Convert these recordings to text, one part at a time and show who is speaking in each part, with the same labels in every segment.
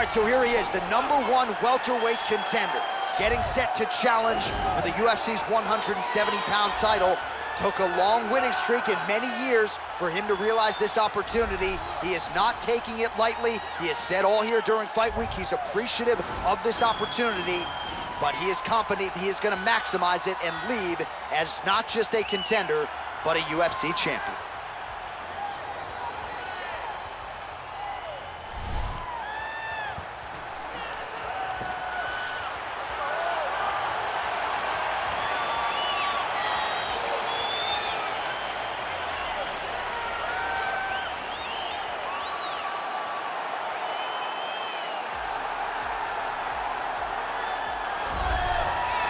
Speaker 1: right, so here he is, the #1 welterweight contender, getting set to challenge for the UFC's 170-pound title. Took a long winning streak in many years for him to realize this opportunity. He is not taking it lightly. He has said all here during fight week he's appreciative of this opportunity, but he is confident he is going to maximize it and leave as not just a contender, but a UFC champion.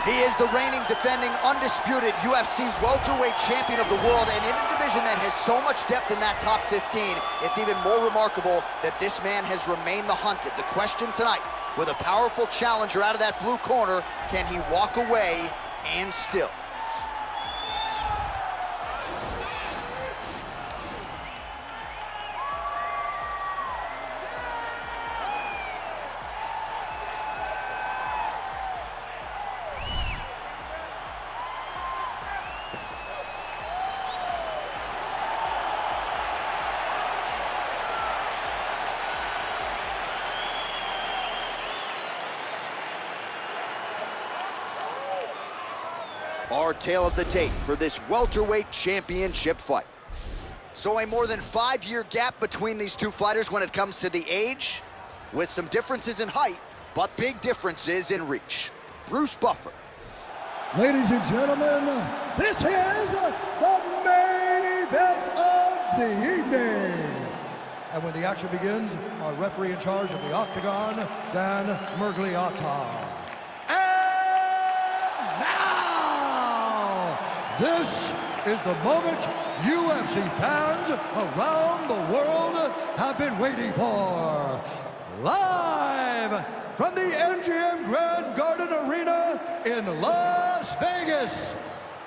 Speaker 1: He is the reigning, defending, undisputed UFC welterweight champion of the world, and in a division that has so much depth in that top 15, it's even more remarkable that this man has remained the hunted. The question tonight, with a powerful challenger out of that blue corner, can he walk away and still? Our tale of the tape for this welterweight championship fight. So a more than 5-year gap between these two fighters when it comes to the age, with some differences in height, but big differences in reach. Bruce Buffer.
Speaker 2: Ladies and gentlemen, this is the main event of the evening. And when the action begins, our referee in charge of the Octagon, Dan Murgliata. This is the moment UFC fans around the world have been waiting for. Live from the MGM Grand Garden Arena in Las Vegas,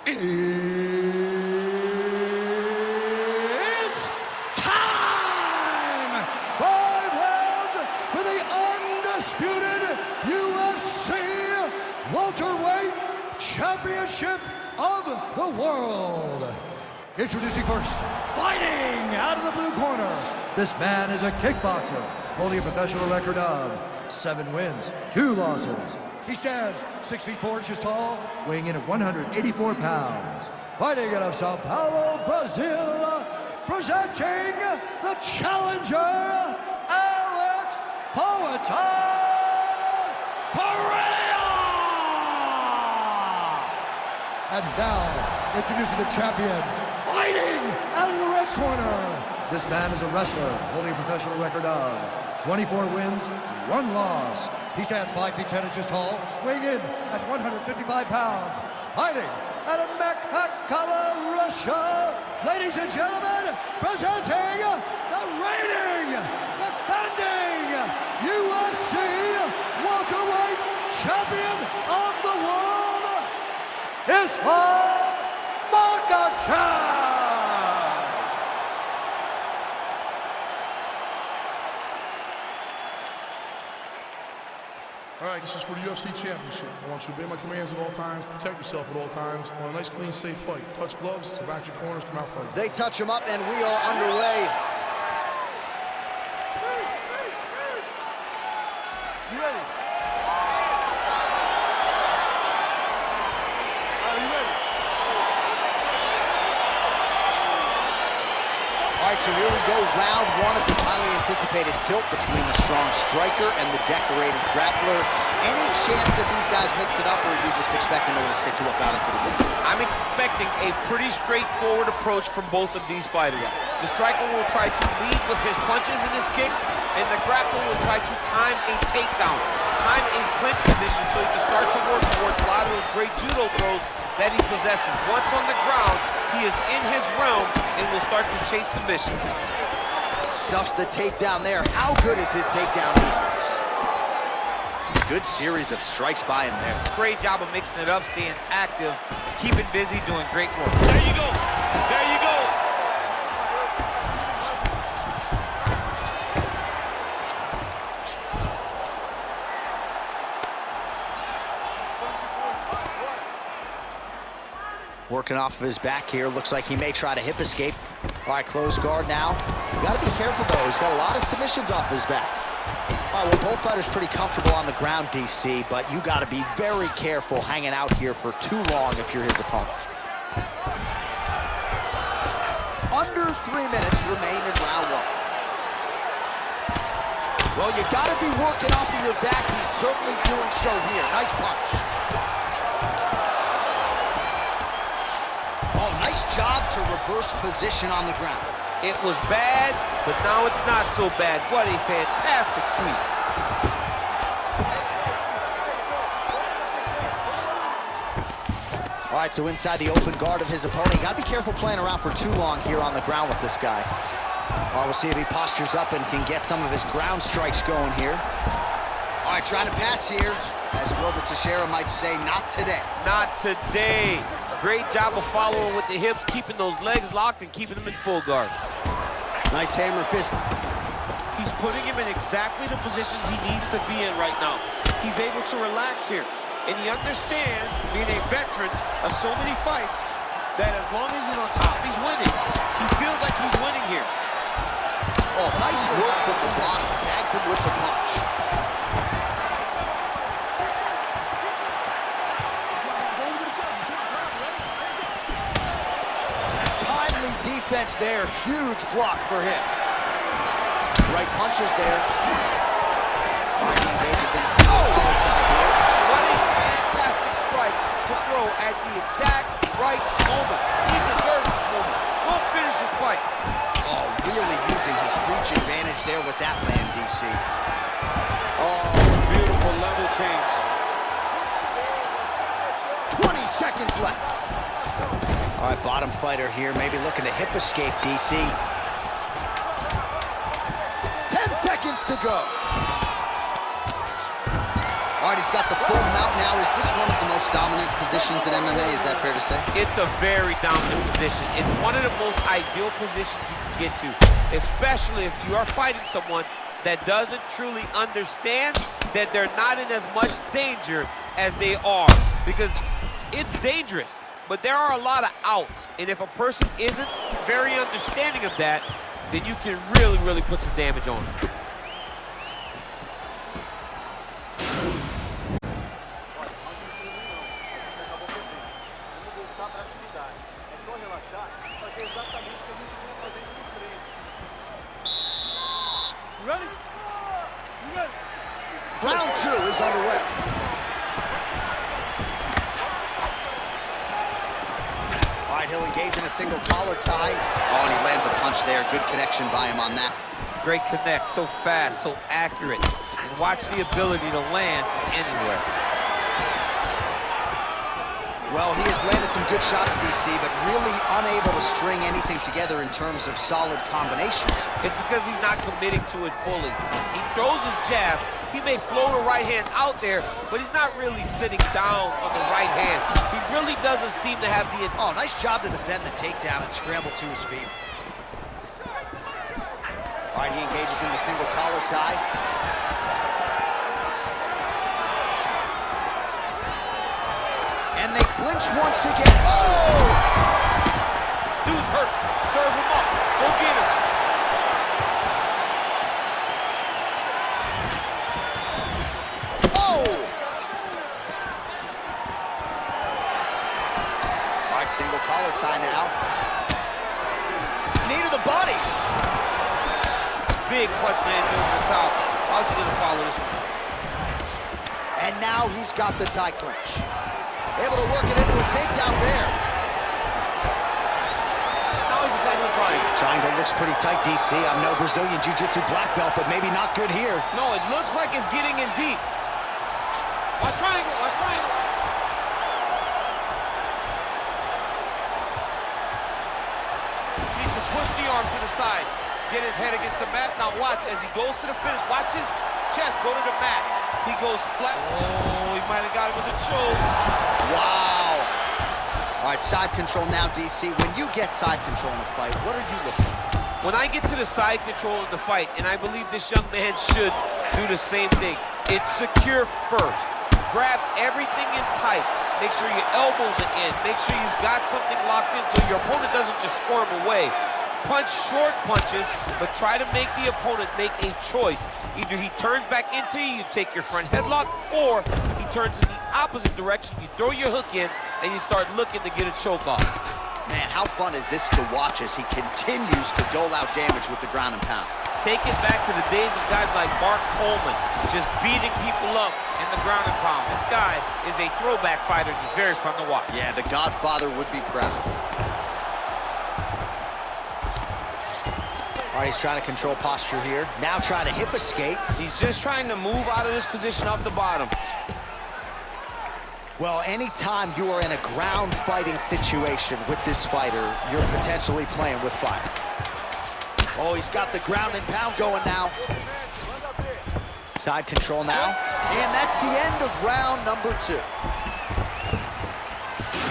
Speaker 2: it's time! 5 rounds for the undisputed UFC welterweight championship of the world. Introducing first, fighting out of the blue corner. This man is a kickboxer, holding a professional record of 7 wins, 2 losses. He stands 6 feet 4 inches tall, weighing in at 184 pounds. Fighting out of Sao Paulo, Brazil, presenting the challenger, Alex Pereira. And now, introducing the champion, fighting out of the red corner. This man is a wrestler, holding a professional record of 24 wins, 1 loss. He stands 5 feet 10 inches tall, weighing in at 155 pounds. Fighting out of Makhachev, Russia. Ladies and gentlemen, presenting the reigning, defending UFC welterweight champion of the world, Islam Makhachev!
Speaker 3: All right, this is for the UFC Championship. I want you to obey my commands at all times, protect yourself at all times. I want a nice, clean, safe fight. Touch gloves, back your corners, come out fighting.
Speaker 1: They touch him up, and we are underway.
Speaker 4: You ready?
Speaker 1: All right, so here we go, round 1 of this highly anticipated tilt between the strong striker and the decorated grappler. Any chance that these guys mix it up, or are you just expecting them to stick to what got into the dance?
Speaker 4: I'm expecting a pretty straightforward approach from both of these fighters. The striker will try to lead with his punches and his kicks, and the grappler will try to time a takedown, time a clinch position so he can start to work towards a lot of those great judo throws that he possesses. Once on the ground, he is in his realm and will start to chase submissions.
Speaker 1: Stuffs the takedown there. How good is his takedown defense? Good series of strikes by him there.
Speaker 4: Great job of mixing it up, staying active, keeping busy, doing great work. There you go. There you go.
Speaker 1: Working off of his back here. Looks like he may try to hip escape. All right, closed guard now. You got to be careful, though. He's got a lot of submissions off his back. All right, well, both fighters pretty comfortable on the ground, DC, but you got to be very careful hanging out here for too long if you're his opponent. Under 3 minutes remain in round one. Well, you got to be working off of your back. He's certainly doing so here. Nice punch. Oh, nice job to reverse position on the ground.
Speaker 4: It was bad, but now it's not so bad. What a fantastic sweep.
Speaker 1: All right, so inside the open guard of his opponent. You got to be careful playing around for too long here on the ground with this guy. All right, we'll see if he postures up and can get some of his ground strikes going here. All right, trying to pass here. As Glover Teixeira might say, not today.
Speaker 4: Not today. Great job of following with the hips, keeping those legs locked and keeping them in full guard.
Speaker 1: Nice hammer fist.
Speaker 4: He's putting him in exactly the positions he needs to be in right now. He's able to relax here. And he understands, being a veteran of so many fights, that as long as he's on top, he's winning. He feels like he's winning here.
Speaker 1: Oh, nice work from the bottom. Tags him with the punch. Timely defense there. Huge block for him. Right punches there. Right, he engages in a single collar tie here.
Speaker 4: What a fantastic strike to throw at the exact right moment. He deserves this moment. Go finish his fight.
Speaker 1: Oh, really using his reach advantage there with that land, DC.
Speaker 4: Oh, beautiful level change.
Speaker 1: 20 seconds left. All right, bottom fighter here, maybe looking to hip escape, DC. 10 seconds to go. All right, he's got the full mount now. Is this one of the most dominant positions in MMA? Is that fair to say?
Speaker 4: It's a very dominant position. It's one of the most ideal positions you can get to, especially if you are fighting someone that doesn't truly understand that they're not in as much danger as they are, because it's dangerous, but there are a lot of outs, and if a person isn't very understanding of that, then you can really, really put some damage on them.
Speaker 1: Round two is underway. All right, he'll engage in a single collar tie. Oh, and he lands a punch there. Good connection by him on that.
Speaker 4: Great connect, so fast, so accurate, and watch the ability to land from anywhere.
Speaker 1: Well, he has landed some good shots, DC, but really unable to string anything together in terms of solid combinations.
Speaker 4: It's because he's not committing to it fully. He throws his jab. He may float a right hand out there, but he's not really sitting down on the right hand. He really doesn't seem to have the...
Speaker 1: Oh, nice job to defend the takedown and scramble to his feet. All right, he engages in the single collar tie. And they clinch once again. Oh!
Speaker 4: Dude's hurt. Serve him up. Go get him.
Speaker 1: Oh! All right, single collar tie now. Knee to the body.
Speaker 4: Big punch landed over the top. How's he gonna follow this one?
Speaker 1: And now he's got the tie clinch. Able to work it into a takedown there.
Speaker 4: Now he's attacking the triangle.
Speaker 1: Triangle looks pretty tight, DC. I'm no Brazilian Jiu-Jitsu black belt, but maybe not good here.
Speaker 4: No, it looks like it's getting in deep. Watch triangle, watch triangle. Needs to push the arm to the side. Get his head against the mat. Now watch as he goes to the finish. Watch his chest go to the mat. He goes flat. Oh, he might have got him with a choke.
Speaker 1: Wow. All right, side control now, DC. When you get side control in a fight, what are you looking for?
Speaker 4: When I get to the side control in the fight, and I believe this young man should do the same thing, it's secure first. Grab everything in tight. Make sure your elbows are in. Make sure you've got something locked in so your opponent doesn't just squirm away. Punch short punches, but try to make the opponent make a choice. Either he turns back into you, you take your front headlock, or he turns in the opposite direction, you throw your hook in, and you start looking to get a choke off.
Speaker 1: Man, how fun is this to watch as he continues to dole out damage with the ground and pound?
Speaker 4: Take it back to the days of guys like Mark Coleman, just beating people up in the ground and pound. This guy is a throwback fighter, and he's very fun to watch.
Speaker 1: Yeah, the Godfather would be proud. All right, he's trying to control posture here. Now trying to hip escape.
Speaker 5: He's just trying to move out of this position up the bottom.
Speaker 1: Well, anytime you are in a ground fighting situation with this fighter, you're potentially playing with fire. Oh, he's got the ground and pound going now. Side control now. And that's the end of round number 2.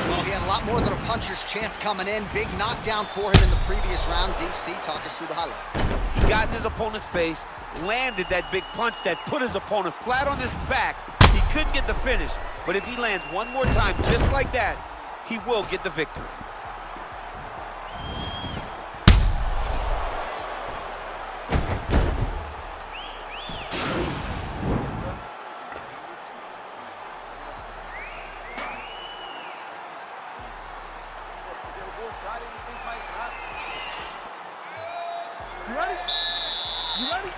Speaker 1: Well, he had a lot more than a puncher's chance coming in. Big knockdown for him in the previous round. DC, talk us through the highlight.
Speaker 4: He got in his opponent's face, landed that big punch that put his opponent flat on his back. He couldn't get the finish, but if he lands one more time just like that, he will get the victory.
Speaker 2: You ready? You ready?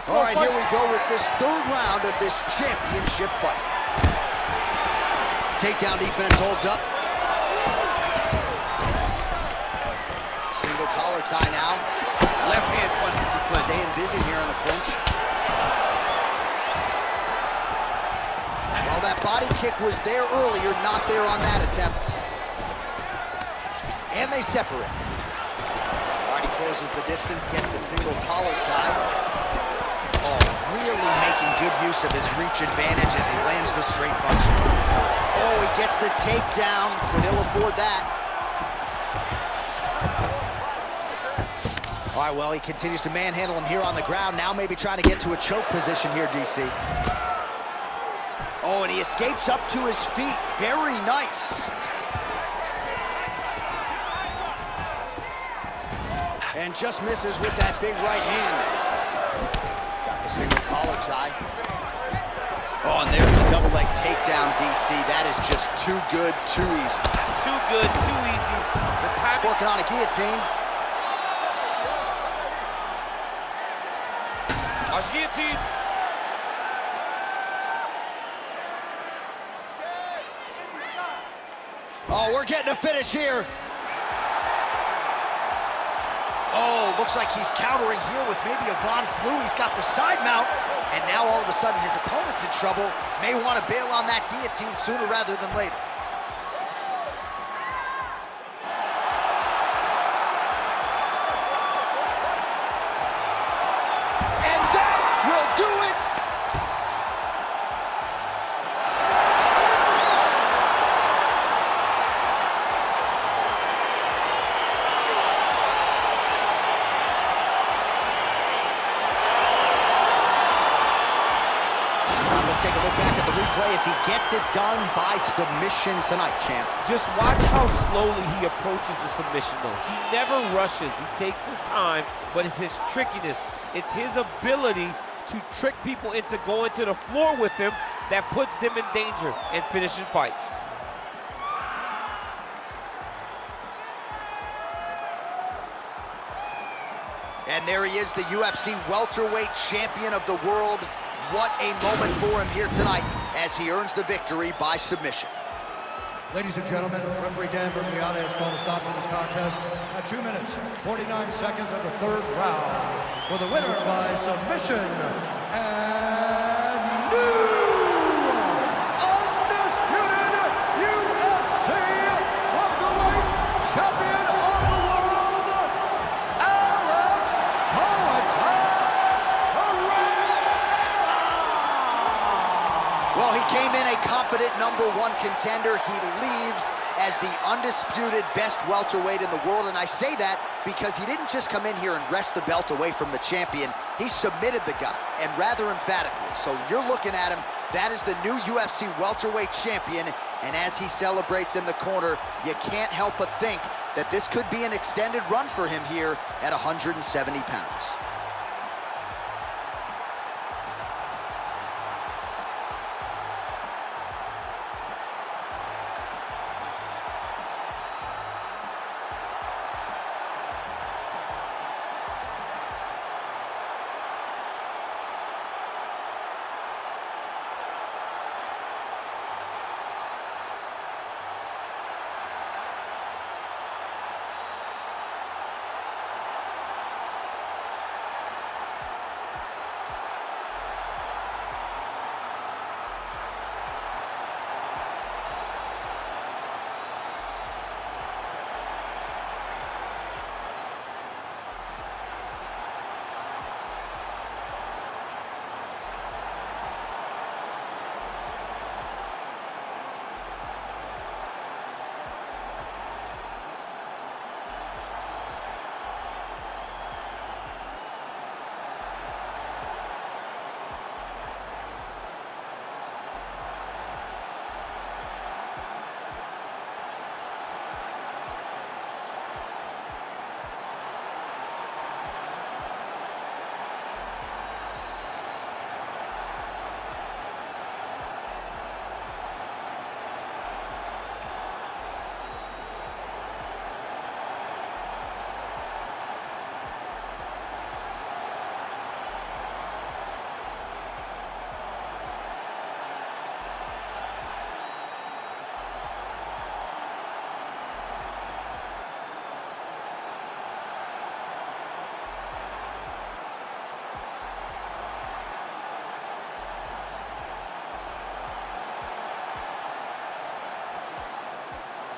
Speaker 1: All right, here we go with this 3rd round of this championship fight. Takedown defense holds up. Single collar tie now.
Speaker 4: Left hand punches the clinch.
Speaker 1: Staying busy here in the clinch. Well, that body kick was there earlier, not there on that attempt. And they separate. All right, he closes the distance, gets the single collar tie. Oh, really making good use of his reach advantage as he lands the straight punch. Oh, he gets the takedown. Could ill afford that. All right, well, he continues to manhandle him here on the ground. Now maybe trying to get to a choke position here, DC. Oh, and he escapes up to his feet. Very nice. And just misses with that big right hand. Got the single collar tie. Oh, and there's the double leg takedown, DC. That is just too good, too easy.
Speaker 4: Too good, too easy. The time
Speaker 1: Working on a guillotine.
Speaker 4: guillotine.
Speaker 1: Oh, we're getting a finish here. Oh, looks like he's countering here with maybe a Von Flue. He's got the side mount, and now all of a sudden his opponent's in trouble. May want to bail on that guillotine sooner rather than later. And that will do it. Let's take a look back at the replay as he gets it done by submission tonight, champ.
Speaker 4: Just watch how slowly he approaches the submission, though. He never rushes. He takes his time, but it's his trickiness. It's his ability to trick people into going to the floor with him that puts them in danger and finishing fights.
Speaker 1: And there he is, the UFC welterweight champion of the world. What a moment for him here tonight as he earns the victory by submission.
Speaker 2: Ladies and gentlemen, referee Dan Bergliana has called a stop to this contest at 2 minutes, 49 seconds of the 3rd round. For the winner by submission, and new undisputed UFC welterweight champion of the world, Alex Pereira.
Speaker 1: Well, he came in a confident #1 contender. He leaves as the undisputed best welterweight in the world, and I say that because he didn't just come in here and wrest the belt away from the champion. He submitted the guy, and rather emphatically. So you're looking at him, that is the new UFC welterweight champion, and as he celebrates in the corner, you can't help but think that this could be an extended run for him here at 170 pounds.